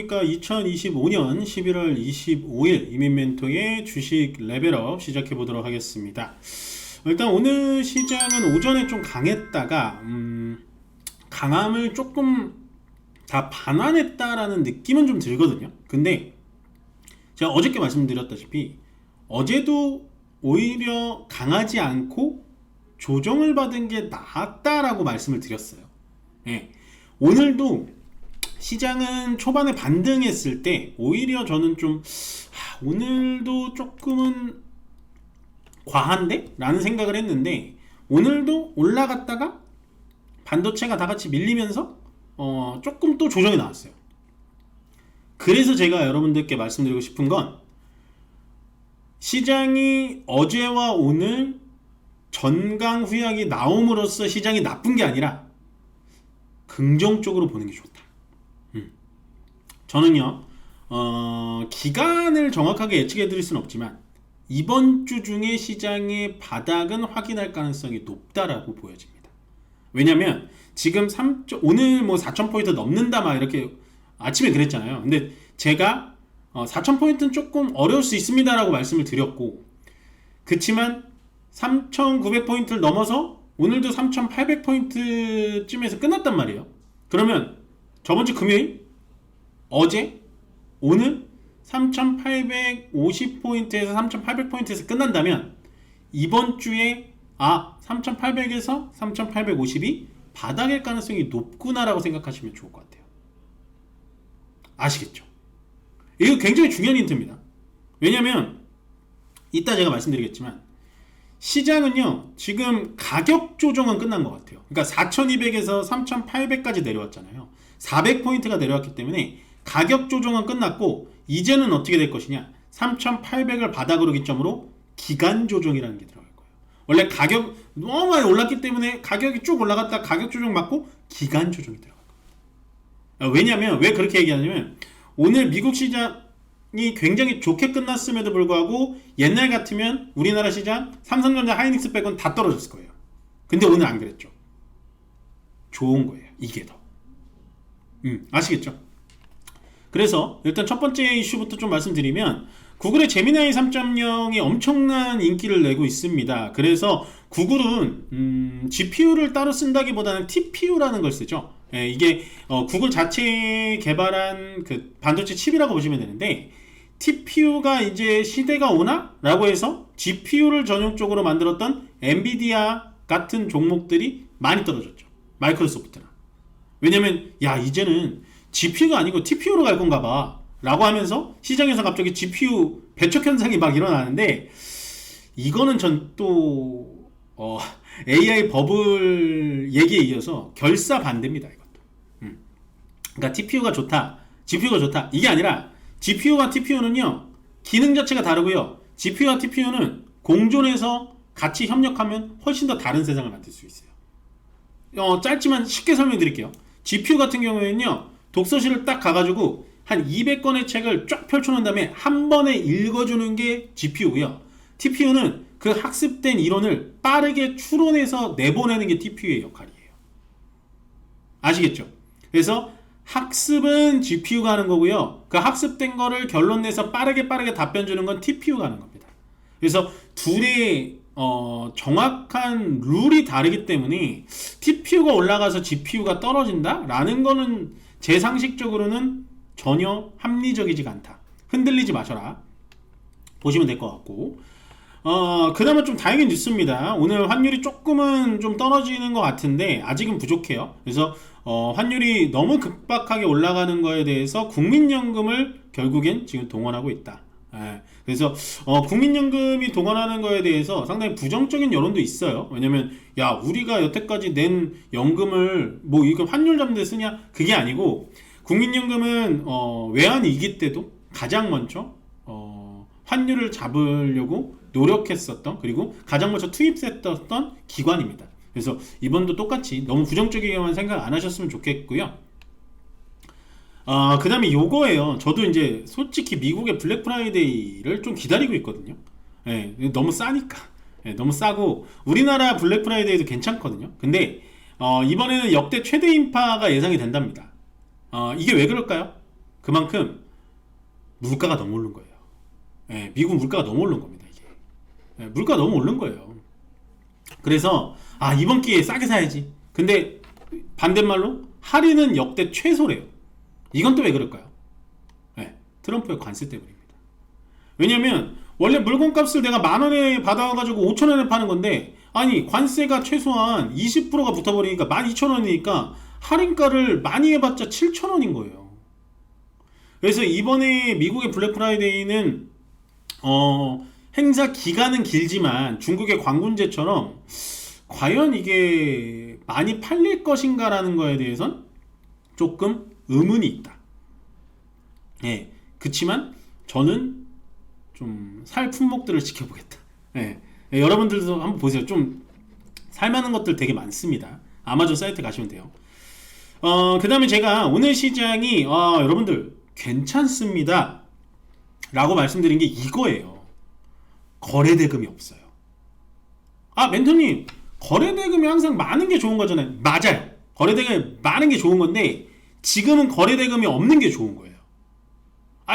안녕하십니까. 2025년 11월 25일 이민멘토의 주식 레벨업 시작해 보도록 하겠습니다. 일단 오늘 시장은 오전에 좀 강했다가 강함을 조금 다 반환했다라는 느낌은 좀 들거든요. 근데 제가 어저께 말씀드렸다시피 어제도 오히려 강하지 않고 조정을 받은 게 낫다라고 말씀을 드렸어요. 예. 오늘도 시장은 초반에 반등했을 때 오히려 저는 좀 오늘도 조금은 과한데? 라는 생각을 했는데 오늘도 올라갔다가 반도체가 다 같이 밀리면서 조금 또 조정이 나왔어요. 그래서 제가 여러분들께 말씀드리고 싶은 건 시장이 어제와 오늘 전강 후약이 나옴으로써 시장이 나쁜 게 아니라 긍정적으로 보는 게 좋다. 저는요 기간을 정확하게 예측해 드릴 수는 없지만 이번 주 중에 시장의 바닥은 확인할 가능성이 높다라고 보여집니다. 왜냐면 지금 오늘 뭐 4,000포인트 넘는다 막 이렇게 아침에 그랬잖아요. 근데 제가 4,000포인트는 조금 어려울 수 있습니다 라고 말씀을 드렸고, 그치만 3,900포인트를 넘어서 오늘도 3,800포인트쯤에서 끝났단 말이에요. 그러면 저번주 금요일, 어제, 오늘 3,850포인트에서 3,800포인트에서 끝난다면 이번 주에 3,800에서 3,850이 바닥일 가능성이 높구나라고 생각하시면 좋을 것 같아요. 아시겠죠? 이거 굉장히 중요한 힌트입니다. 왜냐면 이따 제가 말씀드리겠지만 시장은요 지금 가격 조정은 끝난 것 같아요. 그러니까 4,200에서 3,800까지 내려왔잖아요. 400포인트가 내려왔기 때문에 가격 조정은 끝났고 이제는 어떻게 될 것이냐, 3,800을 바닥으로 기점으로 기간 조정이라는 게 들어갈 거예요. 원래 가격 너무 많이 올랐기 때문에 가격이 쭉 올라갔다 가격 조정 맞고 기간 조정이 들어갈 거예요. 왜냐면 왜 그렇게 얘기하냐면 오늘 미국 시장이 굉장히 좋게 끝났음에도 불구하고 옛날 같으면 우리나라 시장 삼성전자, 하이닉스 빼고는 다 떨어졌을 거예요. 근데 오늘 안 그랬죠. 좋은 거예요. 이게 더 아시겠죠? 그래서 일단 첫 번째 이슈부터 좀 말씀드리면 구글의 제미나이 3.0이 엄청난 인기를 내고 있습니다. 그래서 구글은 GPU를 따로 쓴다기보다는 TPU라는 걸 쓰죠. 이게 구글 자체 개발한 그 반도체 칩이라고 보시면 되는데, TPU가 이제 시대가 오나? 라고 해서 GPU를 전용적으로 만들었던 엔비디아 같은 종목들이 많이 떨어졌죠. 마이크로소프트나. 왜냐면 이제는 GPU가 아니고 TPU로 갈 건가 봐 라고 하면서 시장에서 갑자기 GPU 배척 현상이 막 일어나는데, 이거는 전 또 AI 버블 얘기에 이어서 결사 반대입니다. 이것도. 그러니까 TPU가 좋다, GPU가 좋다 이게 아니라 GPU와 TPU는요 기능 자체가 다르고요, GPU와 TPU는 공존해서 같이 협력하면 훨씬 더 다른 세상을 만들 수 있어요. 짧지만 쉽게 설명해 드릴게요. GPU 같은 경우에는요 독서실을 딱 가가지고 한 200권의 책을 쫙 펼쳐놓은 다음에 한 번에 읽어주는 게 GPU고요. TPU는 그 학습된 이론을 빠르게 추론해서 내보내는 게 TPU의 역할이에요. 아시겠죠? 그래서 학습은 GPU가 하는 거고요. 그 학습된 거를 결론 내서 빠르게 답변 주는 건 TPU가 하는 겁니다. 그래서 둘의 정확한 룰이 다르기 때문에 TPU가 올라가서 GPU가 떨어진다? 라는 거는 제 상식적으로는 전혀 합리적이지가 않다. 흔들리지 마셔라 보시면 될 것 같고, 그 다음에 좀 다행인 뉴스입니다. 오늘 환율이 조금은 좀 떨어지는 것 같은데 아직은 부족해요. 그래서 환율이 너무 급박하게 올라가는 거에 대해서 국민연금을 결국엔 지금 동원하고 있다. 그래서 국민연금이 동원하는 거에 대해서 상당히 부정적인 여론도 있어요. 왜냐면 우리가 여태까지 낸 연금을 뭐 이거 환율 잡는 데 쓰냐, 그게 아니고 국민연금은 외환위기 때도 가장 먼저 환율을 잡으려고 노력했었던, 그리고 가장 먼저 투입했었던 기관입니다. 그래서 이번도 똑같이 너무 부정적이게만 생각 안 하셨으면 좋겠고요. 그 다음에 요거예요. 저도 이제 솔직히 미국의 블랙 프라이데이를 좀 기다리고 있거든요. 너무 싸니까. 너무 싸고 우리나라 블랙 프라이데이도 괜찮거든요. 근데 이번에는 역대 최대 인파가 예상이 된답니다. 이게 왜 그럴까요? 그만큼 물가가 너무 오른 거예요. 예, 미국 물가가 너무 오른 겁니다. 이게. 예, 물가가 너무 오른 거예요. 그래서 이번 기회에 싸게 사야지. 근데 반대말로 할인은 역대 최소래요. 이건 또 왜 그럴까요? 예, 트럼프의 관세 때문입니다. 왜냐면 원래 물건값을 내가 10,000원에 받아가지고 5,000원에 파는 건데, 아니 관세가 최소한 20%가 붙어버리니까 12,000원이니까 할인가를 많이 해봤자 7,000원인 거예요. 그래서 이번에 미국의 블랙 프라이데이는 행사 기간은 길지만 중국의 광군제처럼 과연 이게 많이 팔릴 것인가라는 거에 대해선 조금 의문이 있다. 예, 그치만 저는 좀 살 품목들을 지켜보겠다. 예, 여러분들도 한번 보세요. 좀 살만한 것들 되게 많습니다. 아마존 사이트 가시면 돼요. 그 다음에 제가 오늘 시장이 여러분들 괜찮습니다 라고 말씀드린 게 이거예요. 거래대금이 없어요. 멘토님, 거래대금이 항상 많은 게 좋은 거잖아요. 맞아요. 거래대금이 많은 게 좋은 건데 지금은 거래대금이 없는 게 좋은 거예요.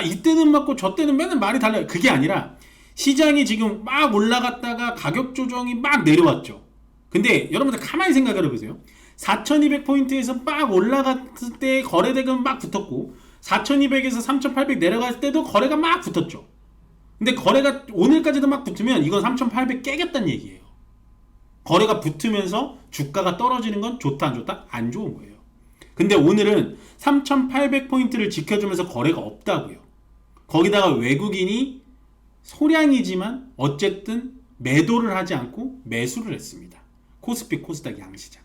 이때는 맞고 저 때는 맨날 말이 달라요. 그게 아니라 시장이 지금 막 올라갔다가 가격 조정이 막 내려왔죠. 근데 여러분들 가만히 생각해 보세요. 4200포인트에서 막 올라갔을 때 거래대금 막 붙었고 4200에서 3800 내려갔을 때도 거래가 막 붙었죠. 근데 거래가 오늘까지도 막 붙으면 이건 3800 깨겠다는 얘기예요. 거래가 붙으면서 주가가 떨어지는 건 좋다 안 좋다? 안 좋은 거예요. 근데 오늘은 3800포인트를 지켜주면서 거래가 없다고요. 거기다가 외국인이 소량이지만 어쨌든 매도를 하지 않고 매수를 했습니다. 코스피 코스닥 양시장.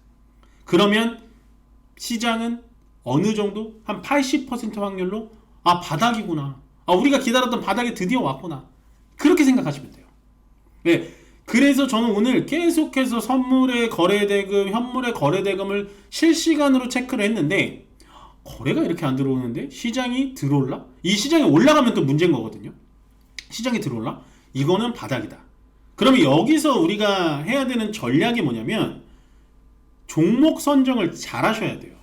그러면 시장은 어느 정도? 한 80% 확률로 바닥이구나. 우리가 기다렸던 바닥이 드디어 왔구나. 그렇게 생각하시면 돼요. 네. 그래서 저는 오늘 계속해서 선물의 거래대금, 현물의 거래대금을 실시간으로 체크를 했는데 거래가 이렇게 안 들어오는데 시장이 들어올라? 이 시장이 올라가면 또 문제인 거거든요. 시장이 들어올라? 이거는 바닥이다. 그러면 여기서 우리가 해야 되는 전략이 뭐냐면 종목 선정을 잘 하셔야 돼요.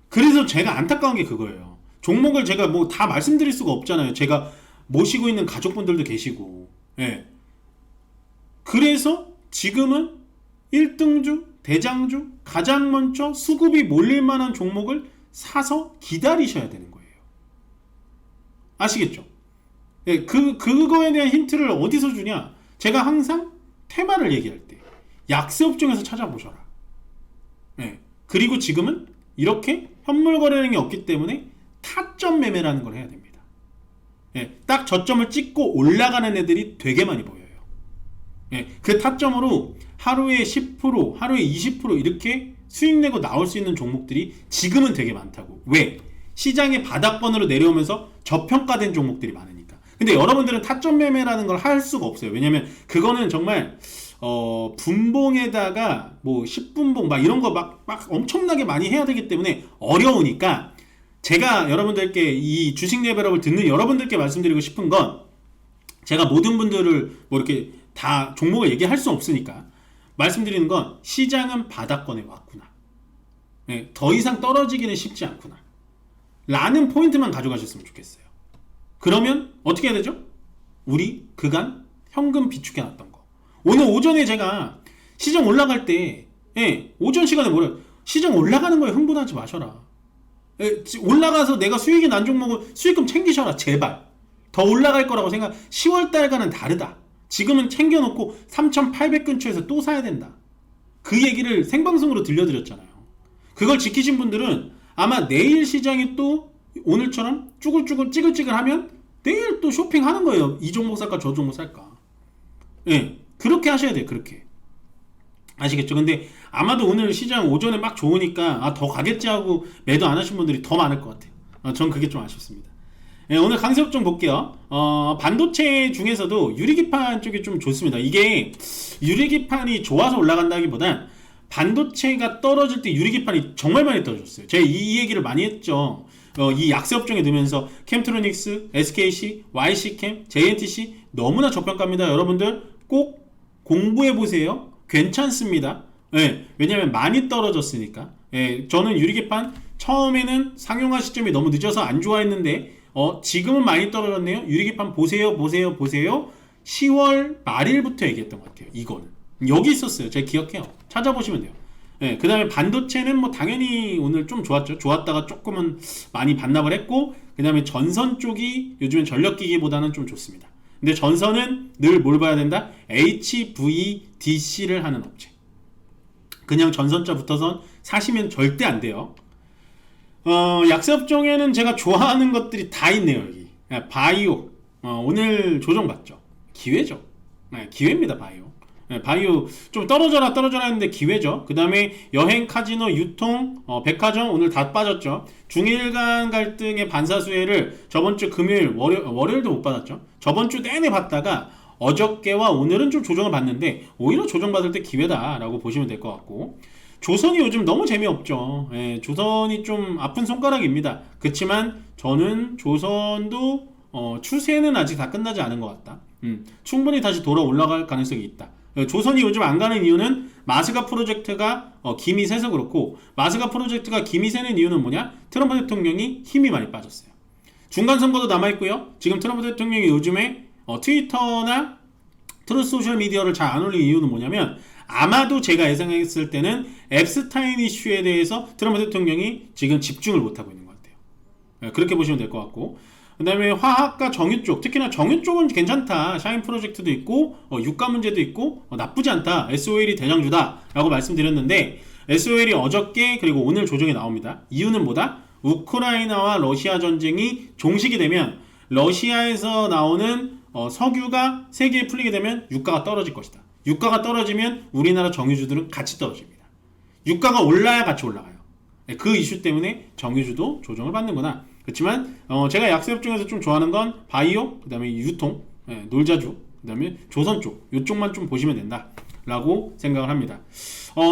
그래서 제가 안타까운 게 그거예요. 종목을 제가 뭐 다 말씀드릴 수가 없잖아요. 제가 모시고 있는 가족분들도 계시고. 예. 그래서 지금은 1등주, 대장주, 가장 먼저 수급이 몰릴 만한 종목을 사서 기다리셔야 되는 거예요. 아시겠죠? 예, 그거에 대한 힌트를 어디서 주냐? 제가 항상 테마를 얘기할 때 약세 업종에서 찾아보셔라. 예, 그리고 지금은 이렇게 현물 거래량이 없기 때문에 타점 매매라는 걸 해야 됩니다. 예, 딱 저점을 찍고 올라가는 애들이 되게 많이 보여요. 예, 그 타점으로 하루에 10%, 하루에 20% 이렇게 수익 내고 나올 수 있는 종목들이 지금은 되게 많다고. 왜? 시장의 바닥권으로 내려오면서 저평가된 종목들이 많으니까. 근데 여러분들은 타점 매매라는 걸 할 수가 없어요. 왜냐면 그거는 정말 분봉에다가 뭐 10분봉 막 이런 거 막 엄청나게 많이 해야 되기 때문에 어려우니까 제가 여러분들께 이 주식 레벨업을 듣는 여러분들께 말씀드리고 싶은 건 제가 모든 분들을 뭐 이렇게 다 종목을 얘기할 수 없으니까 말씀드리는 건 시장은 바닥권에 왔구나. 네, 더 이상 떨어지기는 쉽지 않구나. 라는 포인트만 가져가셨으면 좋겠어요. 그러면 어떻게 해야 되죠? 우리 그간 현금 비축해 놨던 거. 오늘 오전에 제가 시장 올라갈 때 오전 시간에 시장 올라가는 거에 흥분하지 마셔라. 올라가서 내가 수익이 난 종목은 수익금 챙기셔라. 제발. 더 올라갈 거라고 생각. 10월달과는 다르다. 지금은 챙겨놓고 3,800 근처에서 또 사야 된다. 그 얘기를 생방송으로 들려드렸잖아요. 그걸 지키신 분들은 아마 내일 시장이 또 오늘처럼 쭈글쭈글 찌글찌글 하면 내일 또 쇼핑하는 거예요. 이 종목 살까 저 종목 살까. 그렇게 하셔야 돼요. 그렇게. 아시겠죠? 근데 아마도 오늘 시장 오전에 막 좋으니까 더 가겠지 하고 매도 안 하신 분들이 더 많을 것 같아요. 전 그게 좀 아쉽습니다. 오늘 강세 업종 볼게요. 반도체 중에서도 유리기판 쪽이 좀 좋습니다. 이게 유리기판이 좋아서 올라간다기보단 반도체가 떨어질 때 유리기판이 정말 많이 떨어졌어요. 제가 이 얘기를 많이 했죠. 이 약세 업종에 들면서 캠트로닉스, SKC, YC캠, JNTC 너무나 저평가입니다. 여러분들 꼭 공부해보세요. 괜찮습니다. 왜냐면 많이 떨어졌으니까. 저는 유리기판 처음에는 상용화 시점이 너무 늦어서 안 좋아했는데 지금은 많이 떨어졌네요. 유리기판 보세요, 보세요, 보세요. 10월 말일부터 얘기했던 것 같아요. 이거는 여기 있었어요. 제가 기억해요. 찾아보시면 돼요. 네, 그 다음에 반도체는 뭐 당연히 오늘 좀 좋았죠. 좋았다가 조금은 많이 반납을 했고, 그 다음에 전선 쪽이 요즘엔 전력기기보다는 좀 좋습니다. 근데 전선은 늘 뭘 봐야 된다? HVDC를 하는 업체. 그냥 전선자 붙어서 사시면 절대 안 돼요. 약세업종에는 제가 좋아하는 것들이 다 있네요. 여기 바이오 오늘 조정받죠. 기회죠. 네, 기회입니다. 바이오. 네, 바이오 좀 떨어져라 했는데 기회죠. 그 다음에 여행, 카지노, 유통, 백화점 오늘 다 빠졌죠. 중일간 갈등의 반사수혜를 저번주 금요일, 월요일도 못 받았죠. 저번주 내내 받다가 어저께와 오늘은 좀 조정을 받는데 오히려 조정받을 때 기회다라고 보시면 될 것 같고, 조선이 요즘 너무 재미없죠. 예, 조선이 좀 아픈 손가락입니다. 그렇지만 저는 조선도 추세는 아직 다 끝나지 않은 것 같다. 충분히 다시 돌아 올라갈 가능성이 있다. 조선이 요즘 안 가는 이유는 마스가 프로젝트가 김이 새서 그렇고, 마스가 프로젝트가 김이 새는 이유는 뭐냐? 트럼프 대통령이 힘이 많이 빠졌어요. 중간선거도 남아있고요. 지금 트럼프 대통령이 요즘에 트위터나 트루스 소셜미디어를 잘 안 올리는 이유는 뭐냐면, 아마도 제가 예상했을 때는 앱스타인 이슈에 대해서 트럼프 대통령이 지금 집중을 못하고 있는 것 같아요. 그렇게 보시면 될 것 같고, 그 다음에 화학과 정유 쪽, 특히나 정유 쪽은 괜찮다. 샤인 프로젝트도 있고 유가 문제도 있고 나쁘지 않다. SOL이 대장주다 라고 말씀드렸는데, SOL이 어저께 그리고 오늘 조정이 나옵니다. 이유는 뭐다? 우크라이나와 러시아 전쟁이 종식이 되면 러시아에서 나오는 석유가 세계에 풀리게 되면 유가가 떨어질 것이다. 유가가 떨어지면 우리나라 정유주들은 같이 떨어집니다. 유가가 올라야 같이 올라가요. 그 이슈 때문에 정유주도 조정을 받는구나. 그렇지만 제가 약세업 중에서 좀 좋아하는 건 바이오, 그 다음에 유통, 놀자주, 그 다음에 조선 쪽, 이쪽만 좀 보시면 된다 라고 생각을 합니다.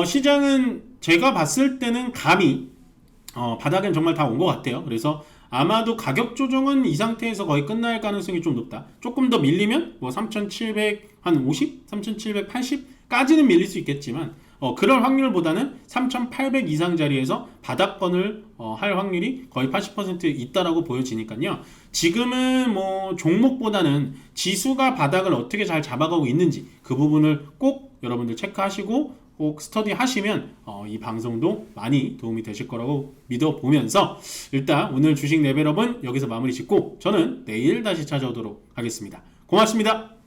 시장은 제가 봤을 때는 감히 바닥은 정말 다 온 것 같아요. 그래서 아마도 가격 조정은 이 상태에서 거의 끝날 가능성이 좀 높다. 조금 더 밀리면 뭐 3,750, 3,780까지는 밀릴 수 있겠지만 그럴 확률보다는 3,800 이상 자리에서 바닥권을 할 확률이 거의 80% 있다라고 보여지니까요. 지금은 뭐 종목보다는 지수가 바닥을 어떻게 잘 잡아가고 있는지 그 부분을 꼭 여러분들 체크하시고 꼭 스터디 하시면 이 방송도 많이 도움이 되실 거라고 믿어보면서, 일단 오늘 주식 레벨업은 여기서 마무리 짓고 저는 내일 다시 찾아오도록 하겠습니다. 고맙습니다.